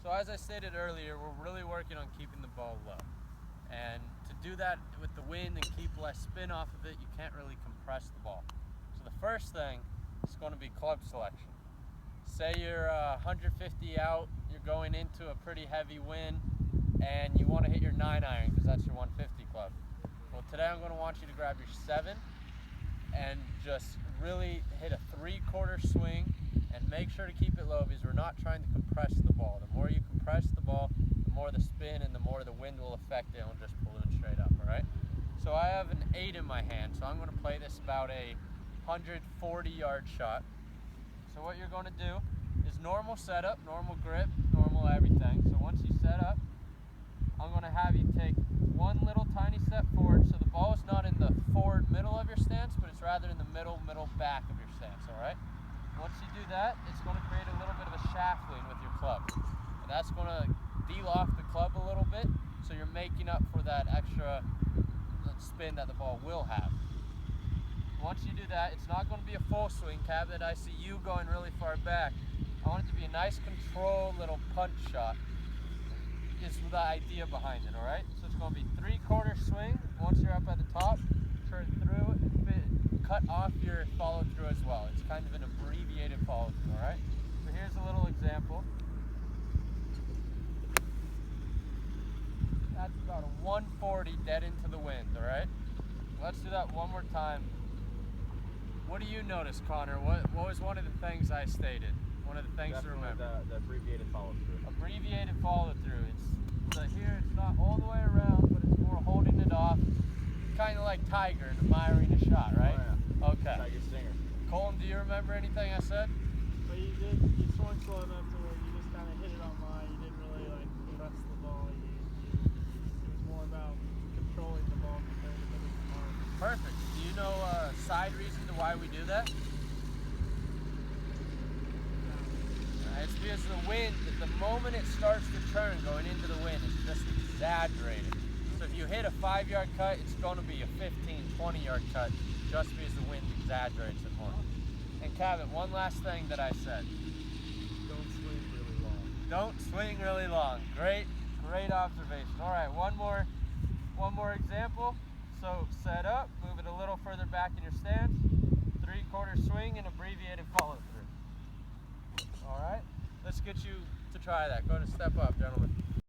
So as I stated earlier, we're really working on keeping the ball low. And to do that with the wind and keep less spin off of it, you can't really compress the ball. So the first thing is going to be club selection. Say you're 150 out, you're going into a pretty heavy wind, and you want to hit your 9-iron because that's your 150 club. Well, today I'm going to want you to grab your 7 and just really hit a 3/4 swing and make sure to keep it low because we're not trying to compress the ball. The more you compress the ball, the more the spin and the more the wind will affect it and will just balloon straight up, all right? So I have an 8 in my hand, so I'm going to play this about a 140-yard shot. So what you're going to do is normal setup, normal grip, normal everything. So once you set up, I'm going to have you take one little tiny step forward. So the ball is not in the forward middle of your stance, but it's rather in the middle back of your stance, all right? Once you do that, it's going to create a little bit of a shaft lean with your club. And that's going to deal off the club a little bit, so you're making up for that extra spin that the ball will have. Once you do that, it's not going to be a full swing, Cabot. I see you going really far back. I want it to be a nice controlled little punch shot is the idea behind it, all right? So it's going to be 3/4 swing. Once you're up at the top, turn through and cut off your follow through as well. It's kind of an abbreviated follow through, all right? So here's a little example. That's about a 140 dead into the wind, all right? Let's do that one more time. What do you notice, Connor? What was one of the things I stated? One of the things Definitely to remember. The abbreviated follow through. Abbreviated follow through. It's here. It's not all the way around, but it's more holding it off. Kind of like Tiger and admiring a shot, right? Oh, Okay. yeah. Tiger Stinger. Colin, do you remember anything I said? But you swung slow enough to where you just kind of hit it on line. You didn't really like press the ball. It was more about controlling the ball compared to hitting the mark. Perfect. Do you know a side reason to why we do that? It's because the wind, at the moment it starts to turn going into the wind, it's just exaggerated. So if you hit a 5-yard cut, it's going to be a 15, 20-yard cut just because the wind exaggerates it more. And Cabot, one last thing that I said. Don't swing really long. Don't swing really long. Great observation. All right, one more example. So set up, move it a little further back in your stance, 3/4 swing and abbreviated follow through. All right, let's get you to try that. Go ahead and step up, gentlemen.